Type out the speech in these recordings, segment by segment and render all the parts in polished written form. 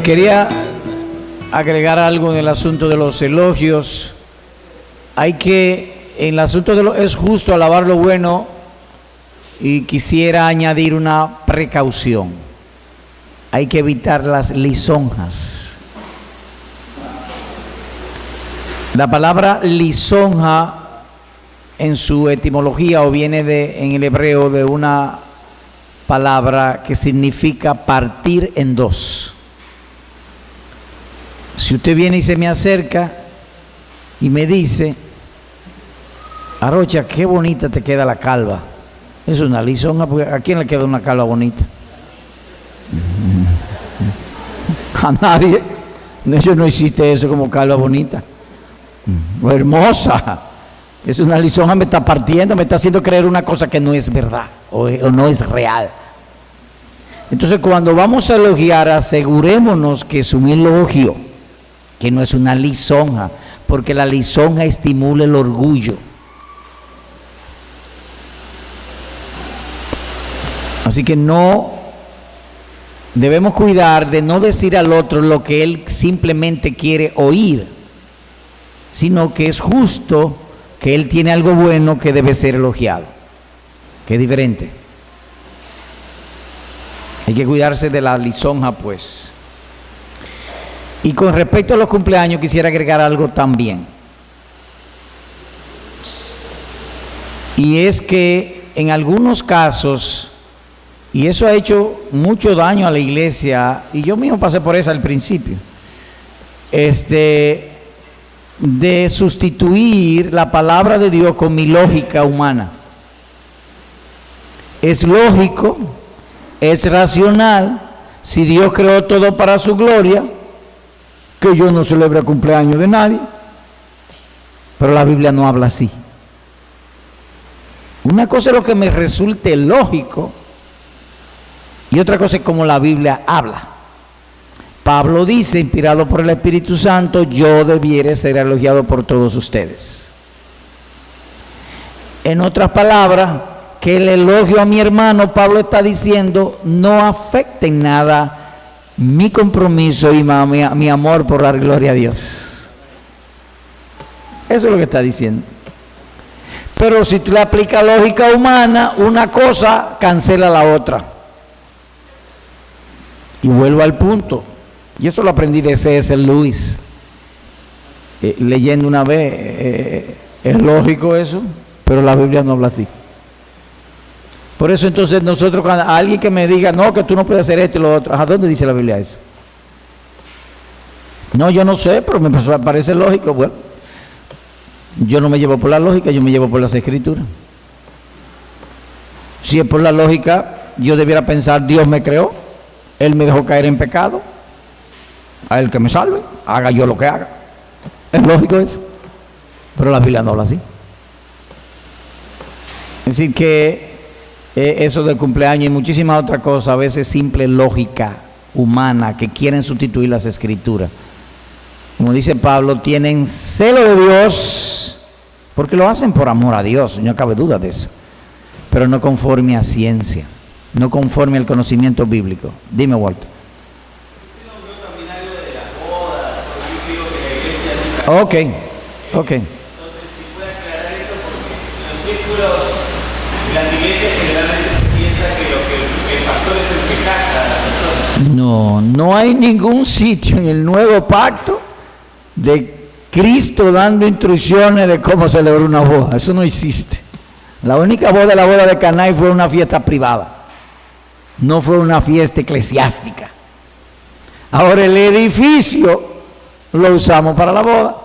Quería agregar algo en el asunto de los elogios. En el asunto de es justo alabar lo bueno, y quisiera añadir una precaución. Hay que evitar las lisonjas. La palabra lisonja en su etimología o viene en el hebreo de una palabra que significa partir en dos. Si usted viene y se me acerca y me dice: Arocha, qué bonita te queda la calva. Es una lisonja, porque ¿a quién le queda una calva bonita? A nadie. Eso no existe eso como calva bonita. O hermosa. Es una lisonja, me está partiendo, me está haciendo creer una cosa que no es verdad o no es real. Entonces, cuando vamos a elogiar, asegurémonos que es un elogio, que no es una lisonja, porque la lisonja estimula el orgullo. Así que no debemos cuidar de no decir al otro lo que él simplemente quiere oír, sino que es justo que él tiene algo bueno que debe ser elogiado, que es diferente. Hay que cuidarse de la lisonja, pues. Y con respecto a los cumpleaños, quisiera agregar algo también. Y es que en algunos casos, y eso ha hecho mucho daño a la iglesia, y yo mismo pasé por eso al principio, de sustituir la palabra de Dios con mi lógica humana. Es lógico, es racional, si Dios creó todo para su gloria, que yo no celebre el cumpleaños de nadie. Pero la Biblia no habla así. Una cosa es lo que me resulte lógico y otra cosa es como la Biblia habla. Pablo dice, inspirado por el Espíritu Santo: yo debiera ser elogiado por todos ustedes. En otras palabras, que el elogio a mi hermano, Pablo está diciendo, no afecta en nada mi compromiso y mi amor por dar gloria a Dios. Eso es lo que está diciendo. Pero si tú le aplicas lógica humana, una cosa cancela la otra. Y vuelvo al punto. Y eso lo aprendí de C.S. Lewis, leyendo una vez. Es lógico eso, pero la Biblia no habla así. Por eso entonces nosotros, cuando alguien que me diga, no, que tú no puedes hacer esto y lo otro, ¿a dónde dice la Biblia eso? No, yo no sé, pero me parece lógico. Bueno, yo no me llevo por la lógica, yo me llevo por las Escrituras. Si es por la lógica, yo debiera pensar, Dios me creó, Él me dejó caer en pecado, a Él que me salve, haga yo lo que haga. Es lógico eso, pero la Biblia no habla así. Es decir que eso del cumpleaños y muchísimas otras cosas, a veces simple lógica humana que quieren sustituir las Escrituras. Como dice Pablo, tienen celo de Dios porque lo hacen por amor a Dios, no cabe duda de eso, pero no conforme a ciencia, no conforme al conocimiento bíblico. Dime, Walter. Ok. Entonces, si puede aclarar eso, porque en los círculos de las iglesias generalmente se piensa que el pastor es el que casa a la persona. No hay ningún sitio en el Nuevo Pacto de Cristo dando instrucciones de cómo celebrar una boda. Eso no existe. La única boda, la boda de Caná, fue una fiesta privada, no fue una fiesta eclesiástica. Ahora el edificio lo usamos para la boda,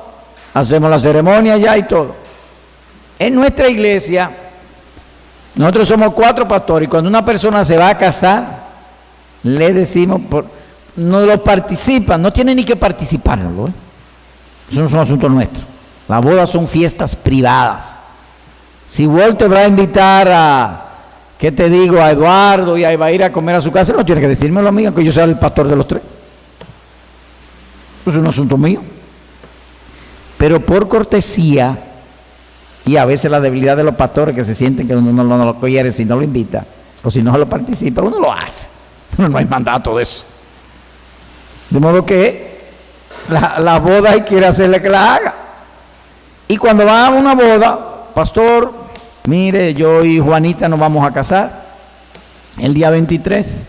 hacemos la ceremonia ya y todo. En nuestra iglesia, nosotros somos 4 pastores, y cuando una persona se va a casar, le decimos, no lo participan, no tiene ni que participárnoslo, Eso no es un asunto nuestro. Las bodas son fiestas privadas. Si Walter va a invitar a, ¿qué te digo?, a Eduardo y va a ir a comer a su casa, no tiene que decírmelo a mí, aunque yo sea el pastor de los 3. Eso es un asunto mío. Pero por cortesía, y a veces la debilidad de los pastores que se sienten que uno no lo quiere si no lo invita, o si no se lo participa, uno lo hace. No hay mandato de eso. De modo que la boda hay que ir a hacerle que la haga. Y cuando va a una boda, pastor, mire, yo y Juanita nos vamos a casar el día 23.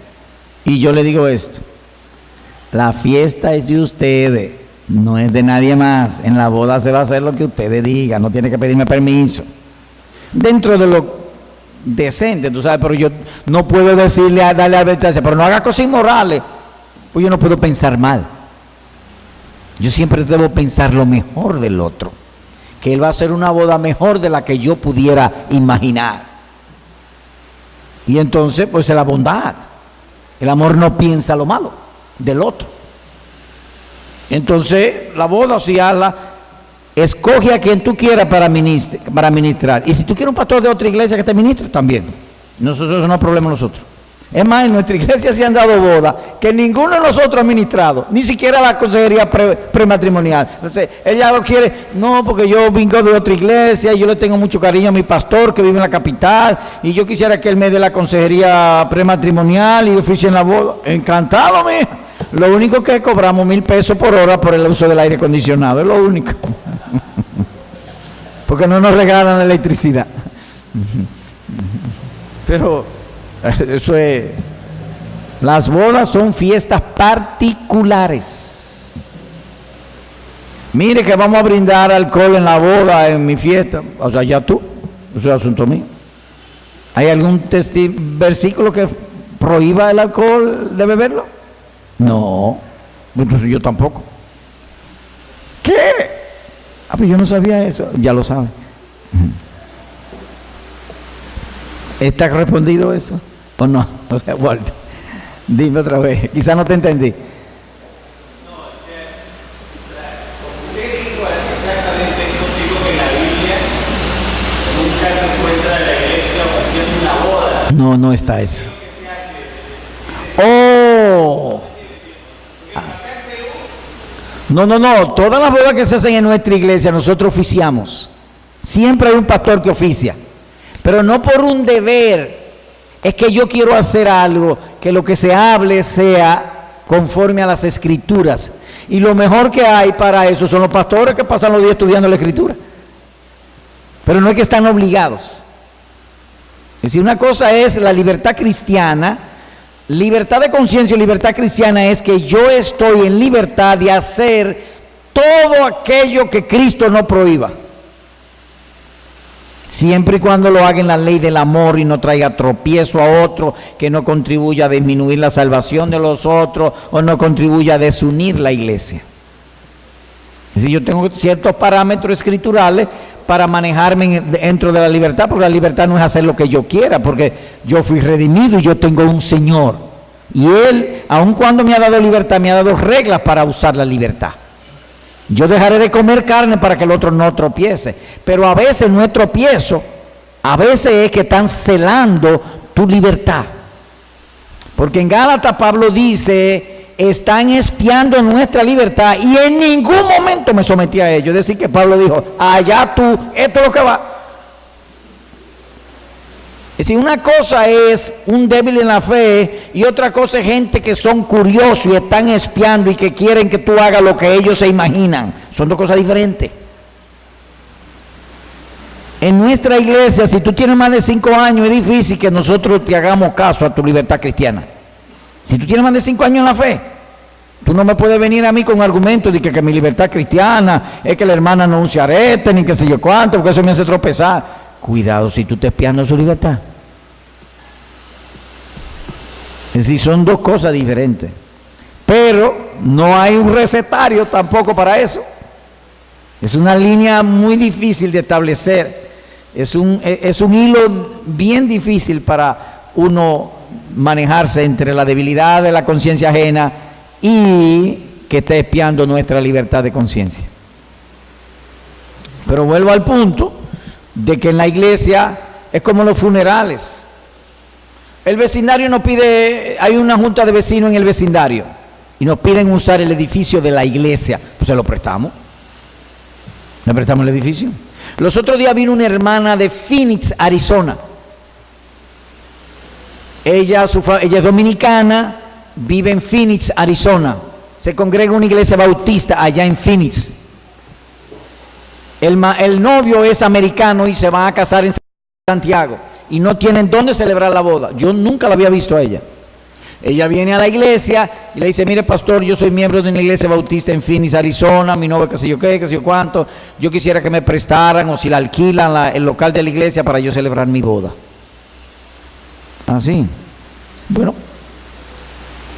Y yo le digo esto: la fiesta es de ustedes, no es de nadie más. En la boda se va a hacer lo que ustedes digan, no tiene que pedirme permiso. Dentro de lo decente, tú sabes, pero yo no puedo darle advertencia, pero no haga cosas inmorales, pues yo no puedo pensar mal. Yo siempre debo pensar lo mejor del otro, que él va a hacer una boda mejor de la que yo pudiera imaginar. Y entonces, pues es la bondad. El amor no piensa lo malo del otro. Entonces, la boda, si hazla, escoge a quien tú quieras para ministrar. Y si tú quieres un pastor de otra iglesia que te ministre, también. Nosotros, eso no es problema nosotros. Es más, en nuestra iglesia se han dado bodas que ninguno de nosotros ha ministrado, ni siquiera la consejería prematrimonial. Entonces, ella lo quiere, no, porque yo vengo de otra iglesia y yo le tengo mucho cariño a mi pastor que vive en la capital y yo quisiera que él me dé la consejería prematrimonial y oficien la boda. Encantado, mija. Lo único que cobramos 1,000 pesos por hora por el uso del aire acondicionado, es lo único. Porque no nos regalan la electricidad. Pero eso es, las bodas son fiestas particulares. Mire que vamos a brindar alcohol en la boda, en mi fiesta. O sea, ya tú, eso es asunto mío. ¿Hay algún versículo que prohíba el alcohol de beberlo? No, entonces yo tampoco. ¿Qué? Ah, pues yo no sabía eso, ya lo sabe. ¿Está respondido eso o no? Walter, dime otra vez, quizá no te entendí. No, o sea, usted dijo exactamente eso, digo que en la Biblia nunca se encuentra en la iglesia ofreciendo una boda. No, no está eso. Oh. No, todas las bodas que se hacen en nuestra iglesia nosotros oficiamos. Siempre hay un pastor que oficia, pero no por un deber. Es que yo quiero hacer algo, que lo que se hable sea conforme a las escrituras. Y lo mejor que hay para eso son los pastores que pasan los días estudiando la escritura. Pero no es que están obligados. Es decir, una cosa es la libertad cristiana. Libertad de conciencia o libertad cristiana es que yo estoy en libertad de hacer todo aquello que Cristo no prohíba. Siempre y cuando lo haga en la ley del amor y no traiga tropiezo a otro, que no contribuya a disminuir la salvación de los otros o no contribuya a desunir la iglesia. Es decir, yo tengo ciertos parámetros escriturales para manejarme dentro de la libertad, porque la libertad no es hacer lo que yo quiera, porque yo fui redimido y yo tengo un Señor. Y Él, aun cuando me ha dado libertad, me ha dado reglas para usar la libertad. Yo dejaré de comer carne para que el otro no tropiece. Pero a veces no es tropiezo, a veces es que están celando tu libertad. Porque en Gálatas Pablo dice, están espiando nuestra libertad y en ningún momento me sometí a ello. Es decir, que Pablo dijo, allá tú, esto es lo que va. Es decir, una cosa es un débil en la fe y otra cosa es gente que son curiosos y están espiando y que quieren que tú hagas lo que ellos se imaginan. Son dos cosas diferentes. En nuestra iglesia, si tú tienes más de 5 años, es difícil que nosotros te hagamos caso a tu libertad cristiana. Si tú tienes más de 5 años en la fe, tú no me puedes venir a mí con argumentos de que mi libertad cristiana es que la hermana no use arete, ni qué sé yo cuánto, porque eso me hace tropezar. Cuidado si tú estás espiando su libertad. Es decir, son dos cosas diferentes. Pero no hay un recetario tampoco para eso. Es una línea muy difícil de establecer. Es un hilo bien difícil para uno manejarse entre la debilidad de la conciencia ajena y que esté espiando nuestra libertad de conciencia. Pero vuelvo al punto de que en la iglesia es como los funerales. El vecindario nos pide, hay una junta de vecinos en el vecindario y nos piden usar el edificio de la iglesia, pues se lo prestamos. ¿Le prestamos el edificio? Los otros días vino una hermana de Phoenix, Arizona. Ella es dominicana, vive en Phoenix, Arizona. se congrega en una iglesia bautista allá en Phoenix. El novio es americano y se va a casar en Santiago y no tienen dónde celebrar la boda. Yo nunca la había visto a ella. Ella viene a la iglesia y le dice: mire, pastor, yo soy miembro de una iglesia bautista en Phoenix, Arizona, mi novio qué sé yo qué, qué sé yo cuánto, yo quisiera que me prestaran o si la alquilan el local de la iglesia para yo celebrar mi boda. Así. Bueno,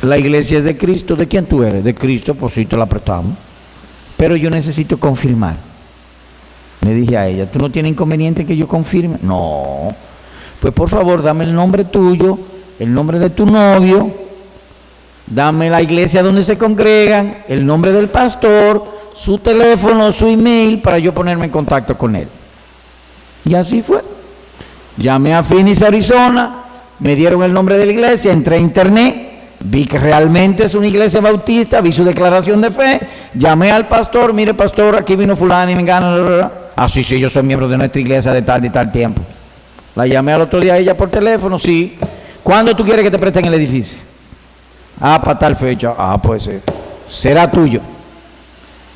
la iglesia es de Cristo. ¿De quién tú eres? De Cristo. Pues sí, te la prestamos, pero yo necesito confirmar. Le dije a ella: ¿tú no tienes inconveniente que yo confirme? No. Pues por favor, dame el nombre tuyo, el nombre de tu novio, dame la iglesia donde se congregan, el nombre del pastor, su teléfono, su email, para yo ponerme en contacto con él. Y así fue. Llamé a Phoenix, Arizona, me dieron el nombre de la iglesia, entré a internet, vi que realmente es una iglesia bautista, vi su declaración de fe, llamé al pastor: mire, pastor, aquí vino fulano y me gana. Ah, sí, yo soy miembro de nuestra iglesia de tal tiempo. La llamé al otro día a ella por teléfono: sí. ¿Cuándo tú quieres que te presten el edificio? Ah, para tal fecha. Ah, pues será tuyo.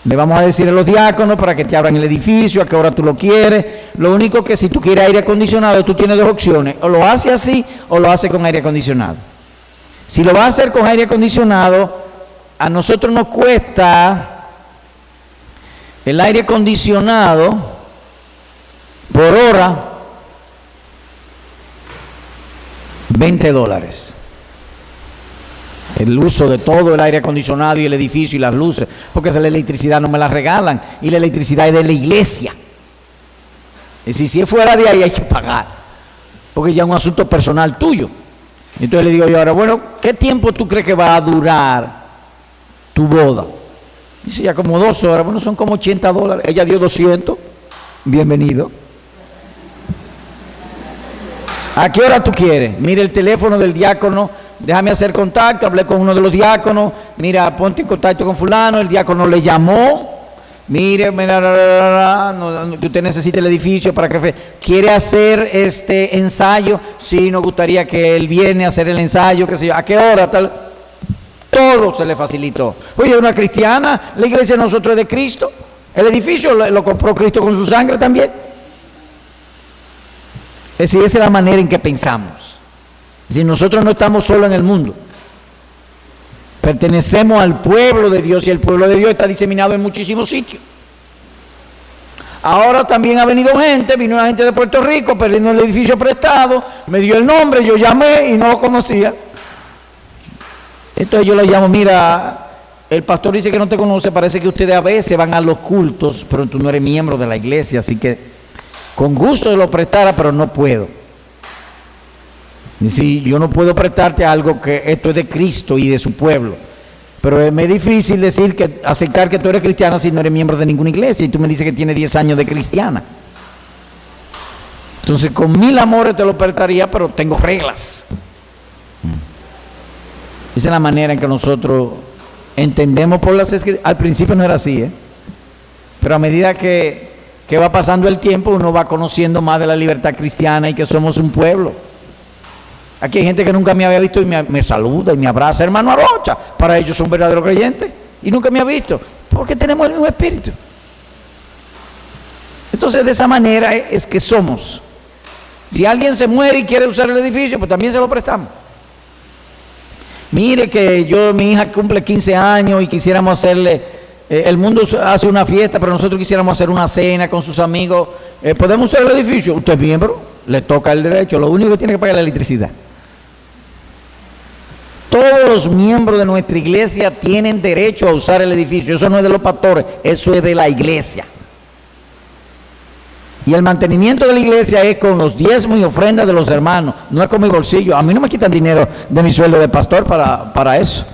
Le vamos a decir a los diáconos para que te abran el edificio, a qué hora tú lo quieres. Lo único que si tú quieres aire acondicionado, tú tienes dos opciones: o lo haces así o lo haces con aire acondicionado. Si lo vas a hacer con aire acondicionado, a nosotros nos cuesta el aire acondicionado por hora $20. El uso de todo el aire acondicionado y el edificio y las luces, porque esa la electricidad no me la regalan, y la electricidad es de la iglesia. Es decir, si es fuera de ahí hay que pagar, porque ya es un asunto personal tuyo. Entonces le digo yo ahora: bueno, ¿qué tiempo tú crees que va a durar tu boda? Dice: ya como 2 horas. Bueno, son como $80. Ella dio 200. Bienvenido. ¿A qué hora tú quieres? Mira el teléfono del diácono, déjame hacer contacto. Hablé con uno de los diáconos: mira, ponte en contacto con fulano. El diácono le llamó: mire, usted necesita el edificio para que quiere hacer este ensayo. Sí, nos gustaría que él viene a hacer el ensayo, qué sé yo. ¿A qué hora? Tal. Todo se le facilitó. Oye, una cristiana, la iglesia de nosotros es de Cristo. El edificio lo compró Cristo con su sangre también. Es decir, esa es la manera en que pensamos. Es decir, nosotros no estamos solos en el mundo. Pertenecemos al pueblo de Dios, y el pueblo de Dios está diseminado en muchísimos sitios. Ahora también ha venido gente, vino una gente de Puerto Rico perdiendo el edificio prestado, me dio el nombre, yo llamé y no lo conocía. Entonces yo le llamo: mira, el pastor dice que no te conoce, parece que ustedes a veces van a los cultos, pero tú no eres miembro de la iglesia, así que con gusto lo prestara, pero no puedo. Y si yo no puedo prestarte algo que esto es de Cristo y de su pueblo, pero es muy difícil aceptar que tú eres cristiana si no eres miembro de ninguna iglesia y tú me dices que tienes 10 años de cristiana. Entonces con 1000 amores te lo prestaría, pero tengo reglas. Esa es la manera en que nosotros entendemos por las escrituras. Al principio no era así, pero a medida que va pasando el tiempo, uno va conociendo más de la libertad cristiana y que somos un pueblo. Aquí hay gente que nunca me había visto y me saluda y me abraza: hermano Arocha. Para ellos son verdaderos creyentes y nunca me ha visto, porque tenemos el mismo espíritu. Entonces de esa manera es que somos. Si alguien se muere y quiere usar el edificio, pues también se lo prestamos. Mire que mi hija cumple 15 años y quisiéramos hacerle, el mundo hace una fiesta, pero nosotros quisiéramos hacer una cena con sus amigos. ¿Podemos usar el edificio? Usted es miembro, le toca el derecho, lo único que tiene que pagar es la electricidad. Todos los miembros de nuestra iglesia tienen derecho a usar el edificio. Eso no es de los pastores, eso es de la iglesia. Y el mantenimiento de la iglesia es con los diezmos y ofrendas de los hermanos, no es con mi bolsillo. A mí no me quitan dinero de mi sueldo de pastor para eso.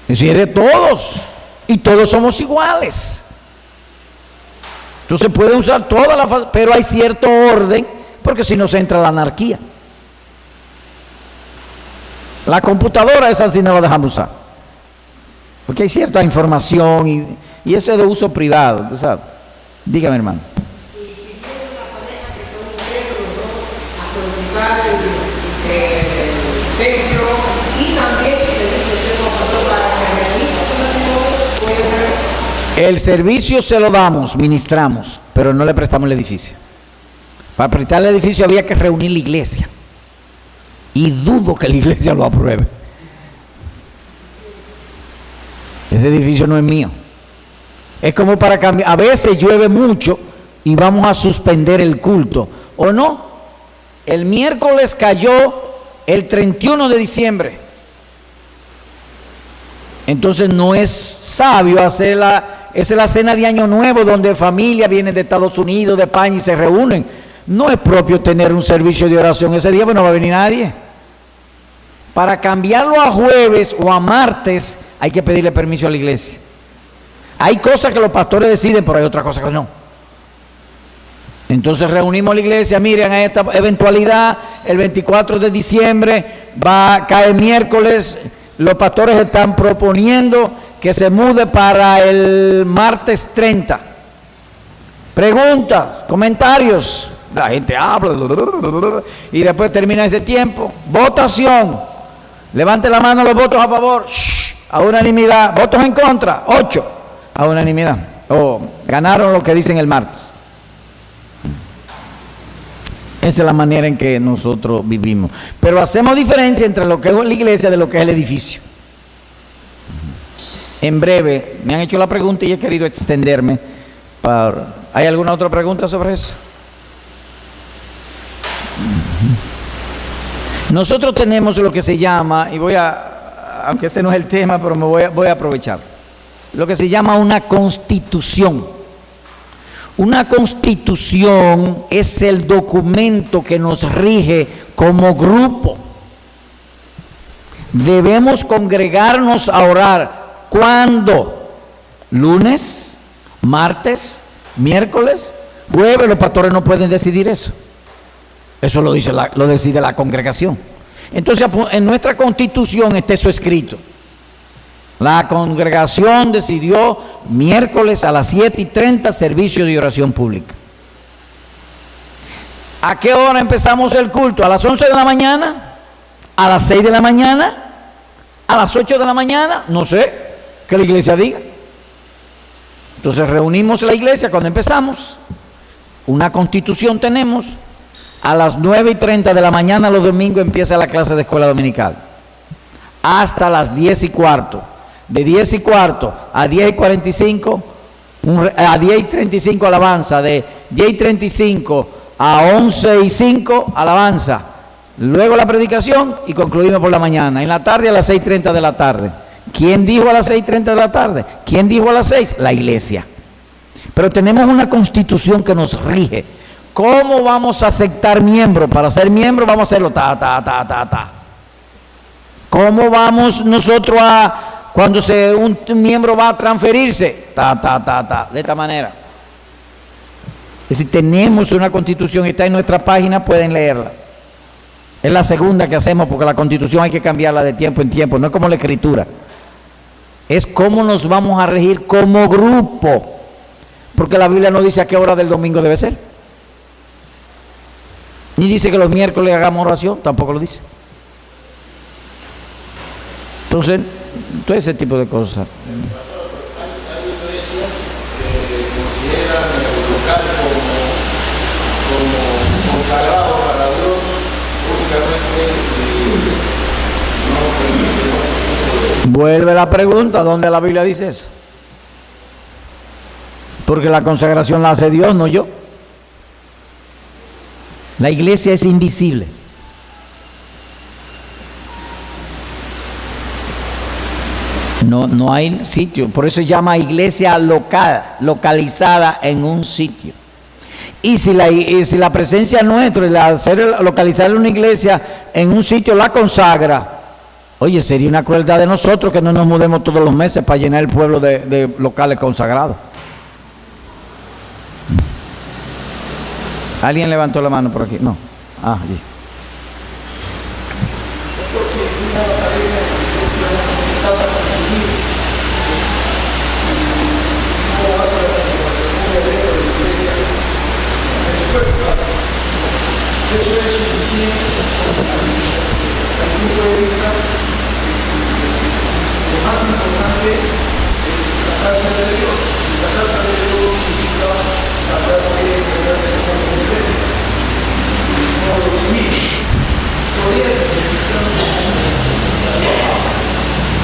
Es decir, es de todos, y todos somos iguales. Entonces puede usar toda la, pero hay cierto orden, porque si no se entra la anarquía. La computadora esa sí no la dejamos usar, porque hay cierta información y eso es de uso privado, ¿tú sabes? Dígame, hermano. Y si tiene una pareja que son miembros, los dos, a solicitar el templo, y también le dice usted como pastor para El servicio se lo damos, ministramos, pero no le prestamos el edificio. Para prestar el edificio había que reunir la iglesia. Y dudo que la iglesia lo apruebe. Ese edificio no es mío. Es como para cambiar. A veces llueve mucho y vamos a suspender el culto. ¿O no? El miércoles cayó el 31 de diciembre. Entonces no es sabio hacer es la cena de Año Nuevo donde familia viene de Estados Unidos, de España y se reúnen. No es propio tener un servicio de oración ese día, porque no va a venir nadie. Para cambiarlo a jueves o a martes hay que pedirle permiso a la iglesia. Hay cosas que los pastores deciden, pero hay otras cosas que no. Entonces reunimos la iglesia, miren, a esta eventualidad, el 24 de diciembre cae miércoles, los pastores están proponiendo que se mude para el martes 30. Preguntas, comentarios, la gente habla y después termina ese tiempo. Votación, levante la mano los votos a favor, a unanimidad. Votos en contra, 8, a unanimidad. Ganaron lo que dicen el martes. Esa es la manera en que nosotros vivimos. Pero hacemos diferencia entre lo que es la iglesia de lo que es el edificio. En breve, me han hecho la pregunta y he querido extenderme. ¿Hay alguna otra pregunta sobre eso? Nosotros tenemos lo que se llama, y aunque ese no es el tema, pero voy a aprovechar, lo que se llama una constitución. Una constitución es el documento que nos rige como grupo. Debemos congregarnos a orar. ¿Cuándo? ¿Lunes? ¿Martes? ¿Miércoles? ¿Jueves? Los pastores no pueden decidir eso. Eso lo decide la congregación. Entonces, en nuestra constitución está eso escrito. La congregación decidió miércoles a las 7:30 servicio de oración pública. ¿A qué hora empezamos el culto? ¿A las 11 de la mañana? ¿A las 6 de la mañana? ¿A las 8 de la mañana? No sé, que la iglesia diga. Entonces reunimos la iglesia cuando empezamos. Una constitución tenemos. A las 9:30 de la mañana los domingos empieza la clase de escuela dominical. Hasta las 10:15. De 10:15 a 10:45, a 10:35 alabanza, de 10:35 a 11:05 alabanza, luego la predicación y concluimos por la mañana. En la tarde a las 6:30 de la tarde. ¿Quién dijo a las 6:30 de la tarde? ¿Quién dijo a las 6? La iglesia. Pero tenemos una constitución que nos rige. ¿Cómo vamos a aceptar miembros? Para ser miembros vamos a hacerlo ¿Cómo vamos nosotros cuando un miembro va a transferirse? De esta manera. Es decir, tenemos una constitución, está en nuestra página, pueden leerla. Es la segunda que hacemos porque la constitución hay que cambiarla de tiempo en tiempo, no es como la escritura. Es cómo nos vamos a regir como grupo. Porque la Biblia no dice a qué hora del domingo debe ser. Ni dice que los miércoles hagamos oración, tampoco lo dice. Entonces, todo ese tipo de cosas. Hay iglesias que consideran el local como consagrado para Dios únicamente y no. Vuelve la pregunta, ¿dónde la Biblia dice eso? Porque la consagración la hace Dios, no yo. La iglesia es invisible. No hay sitio, por eso se llama iglesia local, localizada en un sitio. Y si la presencia nuestra, el hacer localizar una iglesia en un sitio la consagra, oye, sería una crueldad de nosotros que no nos mudemos todos los meses para llenar el pueblo de locales consagrados. ¿Alguien levantó la mano por aquí? No. Allí. Eso es suficiente desde el punto de vista. Lo más importante es tratarse de Dios.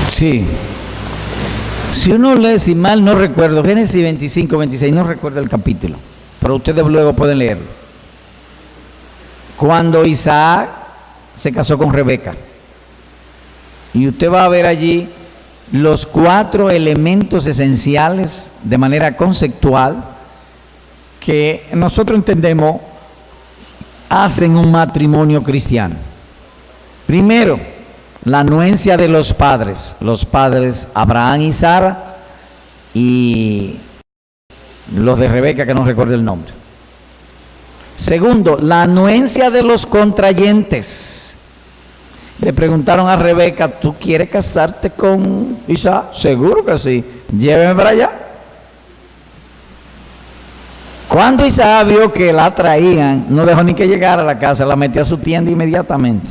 Sí. Si uno lee, si mal no recuerdo, Génesis 25, 26, no recuerdo el capítulo, pero ustedes luego pueden leerlo. Cuando Isaac se casó con Rebeca, y usted va a ver allí los 4 elementos esenciales de manera conceptual que nosotros entendemos hacen un matrimonio cristiano. Primero, la anuencia de los padres Abraham y Sara, y los de Rebeca que no recuerdo el nombre. Segundo, la anuencia de los contrayentes. Le preguntaron a Rebeca, ¿tú quieres casarte con Isaac? Seguro que sí, lléveme para allá. Cuando Isaac vio que la traían, no dejó ni que llegara a la casa, la metió a su tienda inmediatamente.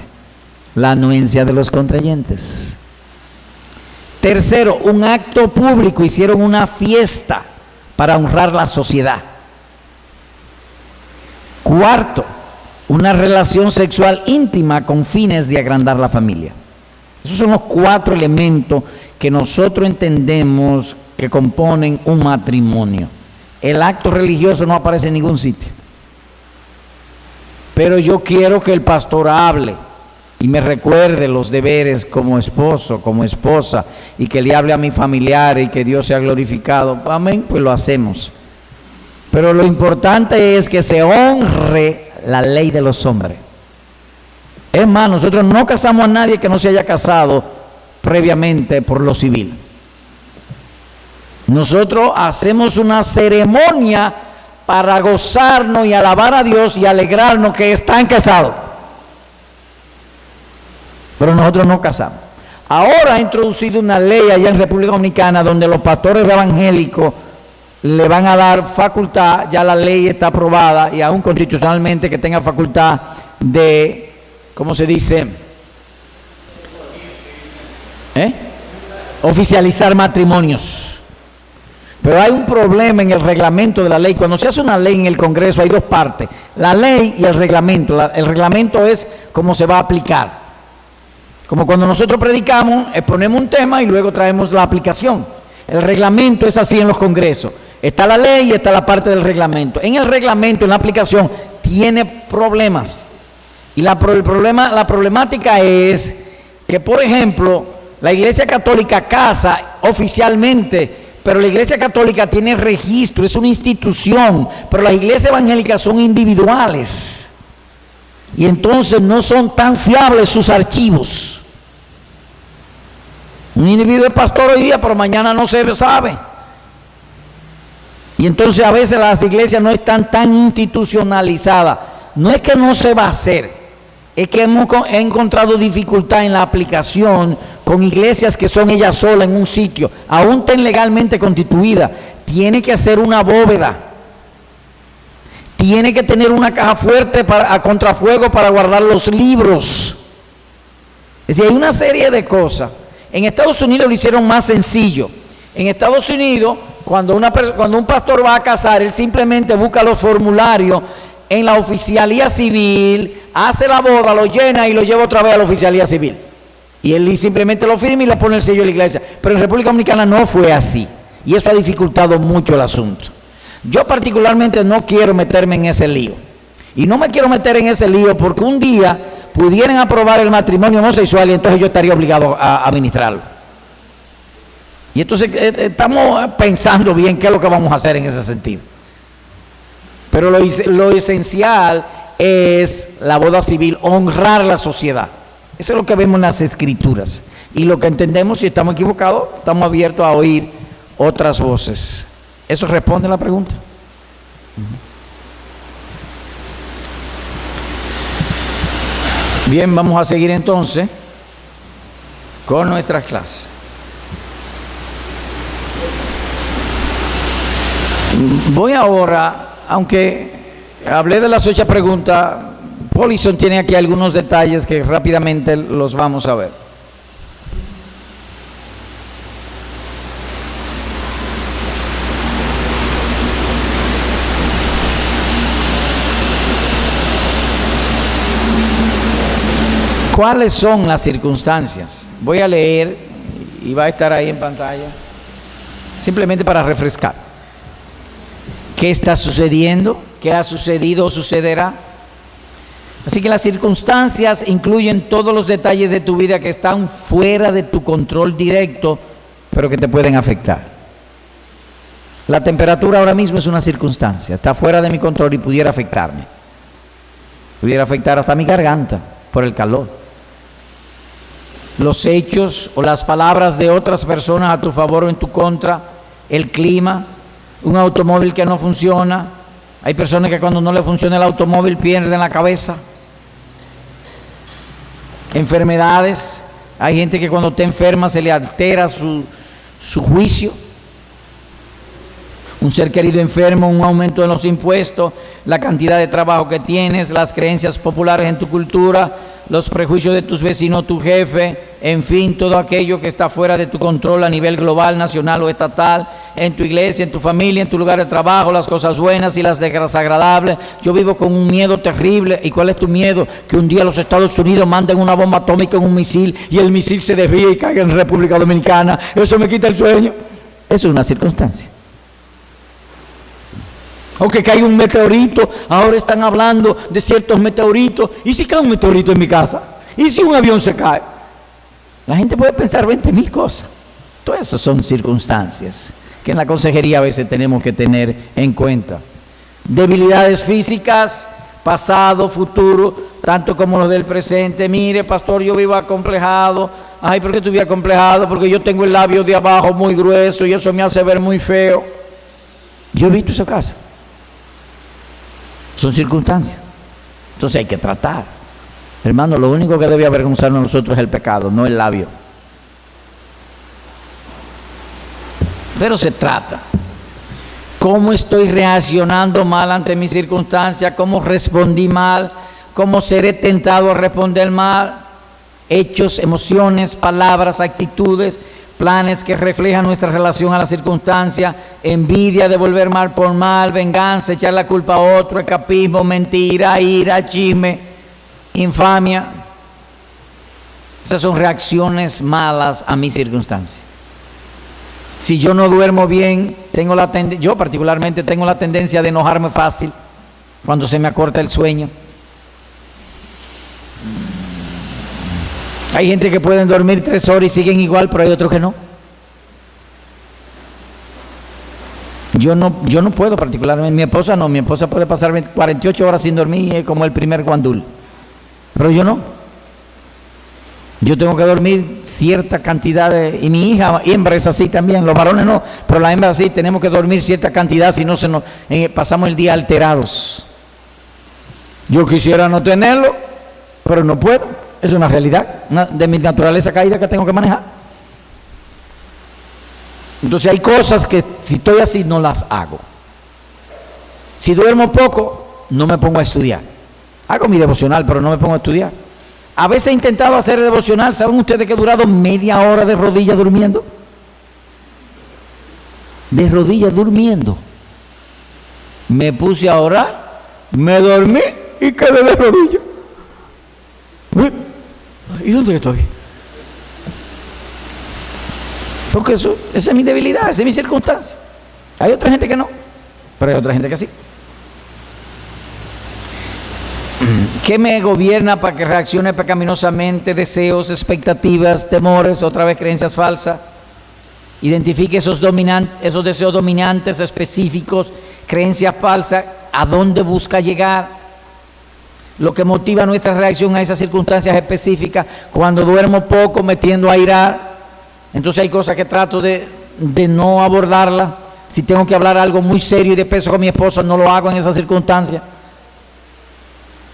La anuencia de los contrayentes. Tercero, un acto público, hicieron una fiesta para honrar la sociedad. Cuarto, una relación sexual íntima con fines de agrandar la familia. Esos son los 4 elementos que nosotros entendemos que componen un matrimonio. El acto religioso no aparece en ningún sitio. Pero yo quiero que el pastor hable y me recuerde los deberes como esposo, como esposa, y que le hable a mi familiar y que Dios sea glorificado. Amén, pues lo hacemos. Pero lo importante es que se honre la ley de los hombres. Es más, nosotros no casamos a nadie que no se haya casado previamente por lo civil. Nosotros hacemos una ceremonia para gozarnos y alabar a Dios y alegrarnos que están casados. Pero nosotros no casamos. Ahora ha introducido una ley allá en República Dominicana donde los pastores evangélicos le van a dar facultad, ya la ley está aprobada y aún constitucionalmente que tenga facultad de, ¿cómo se dice? Oficializar matrimonios. Pero hay un problema en el reglamento de la ley. Cuando se hace una ley en el Congreso hay 2 partes, la ley y el reglamento. El reglamento es cómo se va a aplicar. Como cuando nosotros predicamos, exponemos un tema y luego traemos la aplicación. El reglamento es así en los congresos. Está la ley y está la parte del reglamento. En el reglamento, en la aplicación, tiene problemas. Y la problemática es que, por ejemplo, la Iglesia Católica casa oficialmente, pero la Iglesia Católica tiene registro, es una institución, pero las iglesias evangélicas son individuales. Y entonces no son tan fiables sus archivos. Un individuo es pastor hoy día, pero mañana no se sabe. Y entonces a veces las iglesias no están tan institucionalizadas. No es que no se va a hacer, es que hemos encontrado dificultad en la aplicación con iglesias que son ellas solas en un sitio, aún estén legalmente constituidas. Tiene que hacer una bóveda. Tiene que tener una caja fuerte a contrafuego para guardar los libros. Es decir, hay una serie de cosas. En Estados Unidos lo hicieron más sencillo. En Estados Unidos, cuando un pastor va a casar, él simplemente busca los formularios en la oficialía civil, hace la boda, lo llena y lo lleva otra vez a la oficialía civil. Y él simplemente lo firma y le pone el sello de la iglesia. Pero en República Dominicana no fue así. Y eso ha dificultado mucho el asunto. Yo particularmente no quiero meterme en ese lío. Y no me quiero meter en ese lío porque un día pudieran aprobar el matrimonio homosexual y entonces yo estaría obligado a administrarlo. Y entonces estamos pensando bien qué es lo que vamos a hacer en ese sentido. Pero lo esencial es la boda civil, honrar la sociedad. Eso es lo que vemos en las Escrituras. Y lo que entendemos, si estamos equivocados, estamos abiertos a oír otras voces. ¿Eso responde a la pregunta? Bien, vamos a seguir entonces con nuestras clases. Voy ahora, aunque hablé de las 8 preguntas, Polison tiene aquí algunos detalles que rápidamente los vamos a ver. ¿Cuáles son las circunstancias? Voy a leer y va a estar ahí en pantalla, simplemente para refrescar. ¿Qué está sucediendo? ¿Qué ha sucedido o sucederá? Así que las circunstancias incluyen todos los detalles de tu vida que están fuera de tu control directo, pero que te pueden afectar. La temperatura ahora mismo es una circunstancia, está fuera de mi control y pudiera afectarme. Pudiera afectar hasta mi garganta por el calor. Los hechos o las palabras de otras personas a tu favor o en tu contra, el clima, un automóvil que no funciona. Hay personas que cuando no le funciona el automóvil pierden la cabeza. Enfermedades, hay gente que cuando está enferma se le altera su juicio. Un ser querido enfermo, un aumento en los impuestos, la cantidad de trabajo que tienes, las creencias populares en tu cultura, los prejuicios de tus vecinos, tu jefe, en fin, todo aquello que está fuera de tu control a nivel global, nacional o estatal, en tu iglesia, en tu familia, en tu lugar de trabajo, las cosas buenas y las desagradables. Yo vivo con un miedo terrible. ¿Y cuál es tu miedo? Que un día los Estados Unidos manden una bomba atómica en un misil y el misil se desvíe y caiga en República Dominicana. Eso me quita el sueño. Eso es una circunstancia. O que caiga un meteorito. Ahora están hablando de ciertos meteoritos. ¿Y si cae un meteorito en mi casa? ¿Y si un avión se cae? La gente puede pensar 20,000 cosas. Todas esas son circunstancias que en la consejería a veces tenemos que tener en cuenta. Debilidades físicas, pasado, futuro, tanto como los del presente. Mire, pastor, yo vivo acomplejado. Ay, ¿por qué tú vives acomplejado? Porque yo tengo el labio de abajo muy grueso y eso me hace ver muy feo. Yo he visto esa casa. Son circunstancias. Entonces hay que tratar. Hermano, lo único que debe avergonzarnos a nosotros es el pecado, no el labio. Pero se trata. ¿Cómo estoy reaccionando mal ante mis circunstancias? ¿Cómo respondí mal? ¿Cómo seré tentado a responder mal? Hechos, emociones, palabras, actitudes, planes que reflejan nuestra relación a la circunstancia, envidia, devolver mal por mal, venganza, echar la culpa a otro, escapismo, mentira, ira, chisme, infamia. Esas son reacciones malas a mi circunstancia. Si yo no duermo bien, yo particularmente tengo la tendencia de enojarme fácil cuando se me acorta el sueño. Hay gente que pueden dormir 3 horas y siguen igual, pero hay otros que no. Yo no puedo particularmente, mi esposa puede pasar 48 horas sin dormir y es como el primer guandul. Pero yo no. Yo tengo que dormir cierta cantidad y mi hija, hembra, es así también, los varones no, pero la hembra sí, tenemos que dormir cierta cantidad, si no pasamos el día alterados. Yo quisiera no tenerlo, pero no puedo, es una realidad, de mi naturaleza caída que tengo que manejar. Entonces hay cosas que si estoy así no las hago. Si duermo poco, no me pongo a estudiar. Hago mi devocional, pero no me pongo a estudiar. A veces he intentado hacer devocional. ¿Saben ustedes que he durado media hora de rodillas durmiendo? De rodillas durmiendo. Me puse a orar, me dormí y quedé de rodillas. ¿Y dónde estoy? Porque esa es mi debilidad, esa es mi circunstancia. Hay otra gente que no, pero hay otra gente que sí. ¿Qué me gobierna para que reaccione pecaminosamente? Deseos, expectativas, temores, otra vez creencias falsas. Identifique esos deseos dominantes específicos, creencias falsas, a dónde busca llegar. Lo que motiva nuestra reacción a esas circunstancias específicas. Cuando duermo poco me tiendo a irar. Entonces hay cosas que trato de no abordarlas. Si tengo que hablar algo muy serio y de peso con mi esposa, no lo hago en esas circunstancias.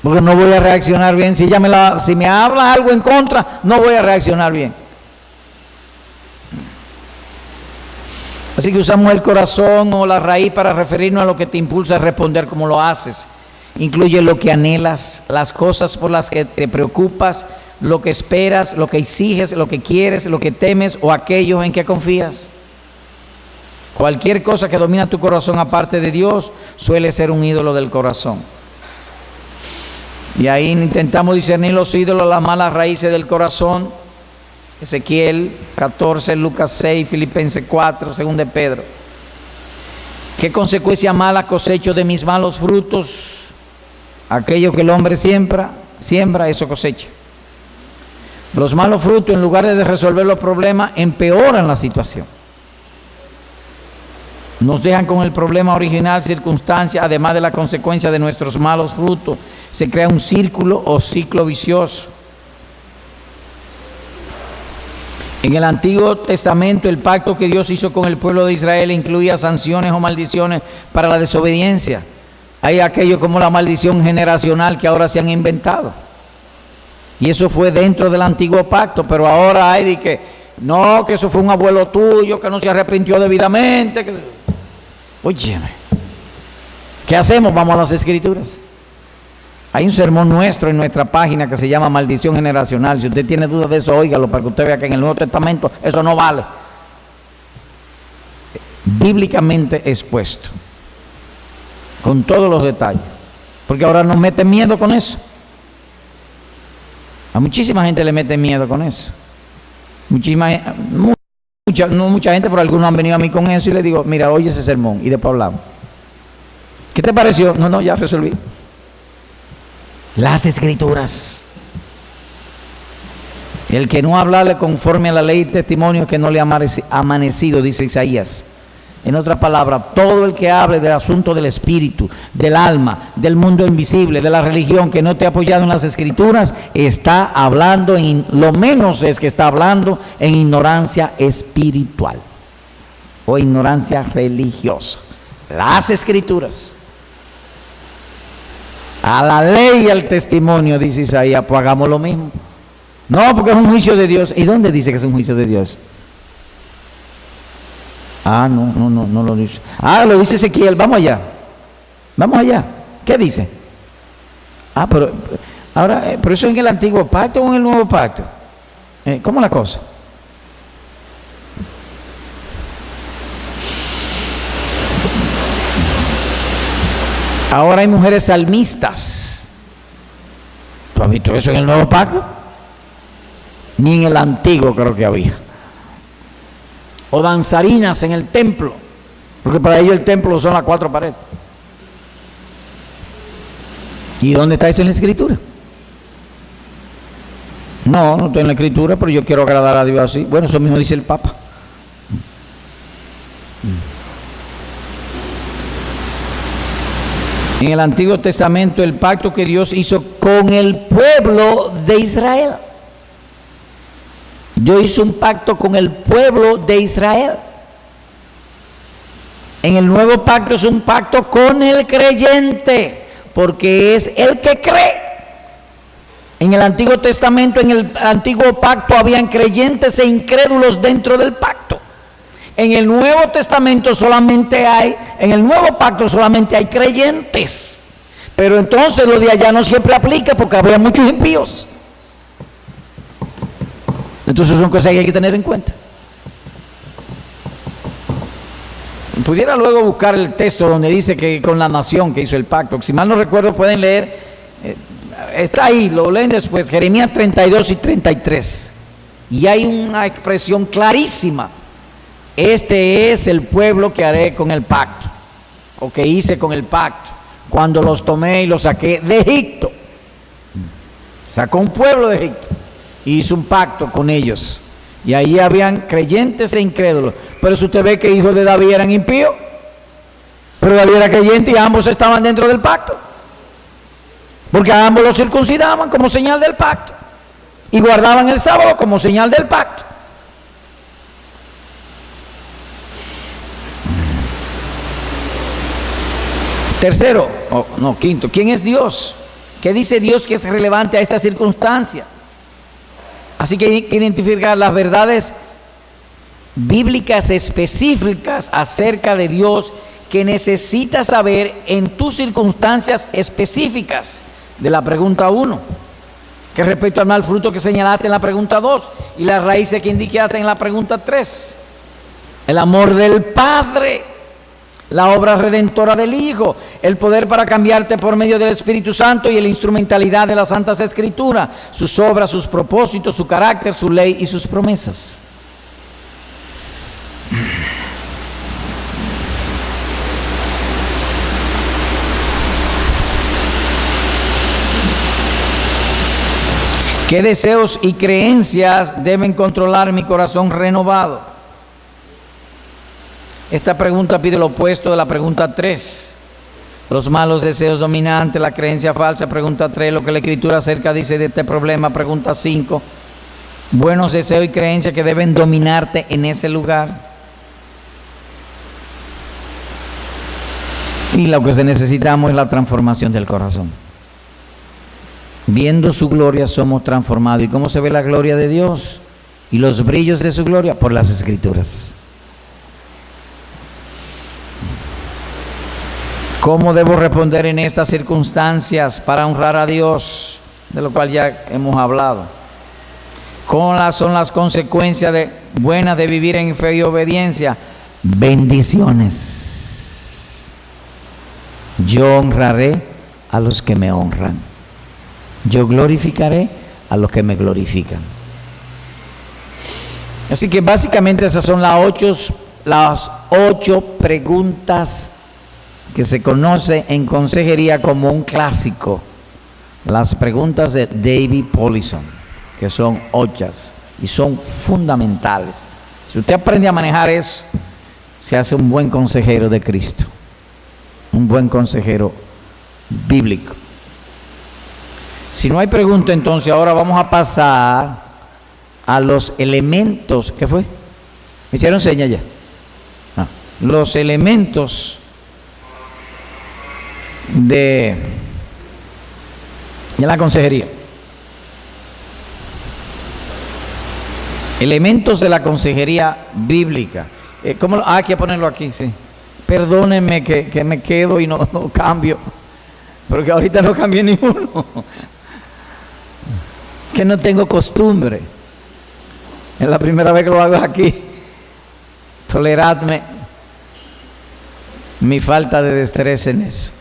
Porque no voy a reaccionar bien. Si me habla algo en contra, no voy a reaccionar bien. Así que usamos el corazón o la raíz para referirnos a lo que te impulsa a responder como lo haces. Incluye lo que anhelas, las cosas por las que te preocupas, lo que esperas, lo que exiges, lo que quieres, lo que temes o aquello en que confías. Cualquier cosa que domina tu corazón aparte de Dios suele ser un ídolo del corazón. Y ahí intentamos discernir los ídolos, las malas raíces del corazón. Ezequiel 14, Lucas 6, Filipenses 4, 2 de Pedro. ¿Qué consecuencia mala cosecho de mis malos frutos? Aquello que el hombre siembra, eso cosecha. Los malos frutos, en lugar de resolver los problemas, empeoran la situación. Nos dejan con el problema original, circunstancia, además de la consecuencia de nuestros malos frutos. Se crea un círculo o ciclo vicioso. En el Antiguo Testamento, el pacto que Dios hizo con el pueblo de Israel incluía sanciones o maldiciones para la desobediencia. Hay aquello como la maldición generacional que ahora se han inventado. Y eso fue dentro del antiguo pacto, pero ahora hay de que, no, que eso fue un abuelo tuyo, que no se arrepintió debidamente. Óyeme, ¿qué hacemos? Vamos a las Escrituras. Hay un sermón nuestro en nuestra página que se llama Maldición Generacional. Si usted tiene dudas de eso, óigalo para que usted vea que en el Nuevo Testamento eso no vale. Bíblicamente expuesto, con todos los detalles. Porque ahora nos meten miedo con eso. A muchísima gente le mete miedo con eso. Mucha gente, pero algunos han venido a mí con eso y le digo, mira, oye ese sermón y después hablamos. ¿Qué te pareció? No, ya resolví. Las Escrituras. El que no hablarle conforme a la ley y testimonio que no le ha amanecido, dice Isaías. En otras palabras, todo el que hable del asunto del espíritu, del alma, del mundo invisible, de la religión, que no esté apoyado en las Escrituras, está hablando, lo menos es que está hablando en ignorancia espiritual o ignorancia religiosa. Las Escrituras. A la ley y al testimonio, dice Isaías, pues hagamos lo mismo. No, porque es un juicio de Dios. ¿Y dónde dice que es un juicio de Dios? Ah, no lo dice. Ah, lo dice Ezequiel. Vamos allá. ¿Qué dice? Ah, pero ahora, ¿pero eso en el antiguo pacto o en el nuevo pacto? ¿Cómo es la cosa? Ahora hay mujeres salmistas. ¿Tú has visto eso en el nuevo pacto? Ni en el antiguo creo que había. O danzarinas en el templo, porque para ellos el templo son las 4 paredes. ¿Y dónde está eso en la Escritura? No está en la Escritura, pero yo quiero agradar a Dios así. Bueno, eso mismo dice el Papa. En el Antiguo Testamento, el pacto que Dios hizo con el pueblo de Israel. Dios hizo un pacto con el pueblo de Israel. En el nuevo pacto es un pacto con el creyente, porque es el que cree. En el Antiguo Testamento, en el antiguo pacto, habían creyentes e incrédulos dentro del pacto. En el Nuevo Testamento en el nuevo pacto solamente hay creyentes. Pero entonces lo de allá no siempre aplica porque había muchos impíos. Entonces son cosas que hay que tener en cuenta. Pudiera luego buscar el texto donde dice que con la nación que hizo el pacto. Si mal no recuerdo pueden leer, está ahí, lo leen después, Jeremías 32 y 33. Y hay una expresión clarísima. Este es el pueblo que haré con el pacto, o que hice con el pacto, cuando los tomé y los saqué de Egipto. Sacó un pueblo de Egipto y hizo un pacto con ellos. Y ahí habían creyentes e incrédulos. Pero si usted ve que hijos de David eran impíos, pero David era creyente y ambos estaban dentro del pacto. Porque a ambos los circuncidaban como señal del pacto. Y guardaban el sábado como señal del pacto. Quinto, ¿quién es Dios? ¿Qué dice Dios que es relevante a esta circunstancia? Así que hay que identificar las verdades bíblicas específicas acerca de Dios que necesitas saber en tus circunstancias específicas de la pregunta 1, que respecto al mal fruto que señalaste en la pregunta 2 y las raíces que indicaste en la pregunta 3. El amor del Padre, la obra redentora del Hijo, el poder para cambiarte por medio del Espíritu Santo y la instrumentalidad de las Santas Escrituras, sus obras, sus propósitos, su carácter, su ley y sus promesas. ¿Qué deseos y creencias deben controlar mi corazón renovado? Esta pregunta pide lo opuesto de la pregunta 3. Los malos deseos dominantes, la creencia falsa, pregunta 3. Lo que la Escritura acerca dice de este problema, pregunta 5. Buenos deseos y creencias que deben dominarte en ese lugar. Y lo que necesitamos es la transformación del corazón. Viendo su gloria somos transformados. ¿Y cómo se ve la gloria de Dios? Y los brillos de su gloria por las Escrituras. ¿Cómo debo responder en estas circunstancias para honrar a Dios? De lo cual ya hemos hablado. ¿Cuáles son las consecuencias buenas de vivir en fe y obediencia? Bendiciones. Yo honraré a los que me honran. Yo glorificaré a los que me glorifican. Así que básicamente esas son las ocho preguntas que se conoce en consejería como un clásico. Las preguntas de David Paulison, que son 8 y son fundamentales. Si usted aprende a manejar eso, se hace un buen consejero de Cristo, un buen consejero bíblico. Si no hay pregunta, entonces ahora vamos a pasar a los elementos. ¿Qué fue? ¿Me hicieron señas ya? No. Los elementos de la consejería. Elementos de la consejería bíblica. ¿Cómo? Hay que ponerlo aquí, sí. Perdónenme que me quedo y no cambio, porque ahorita no cambié ninguno. Que no tengo costumbre. Es la primera vez que lo hago aquí. Toleradme mi falta de destreza en eso.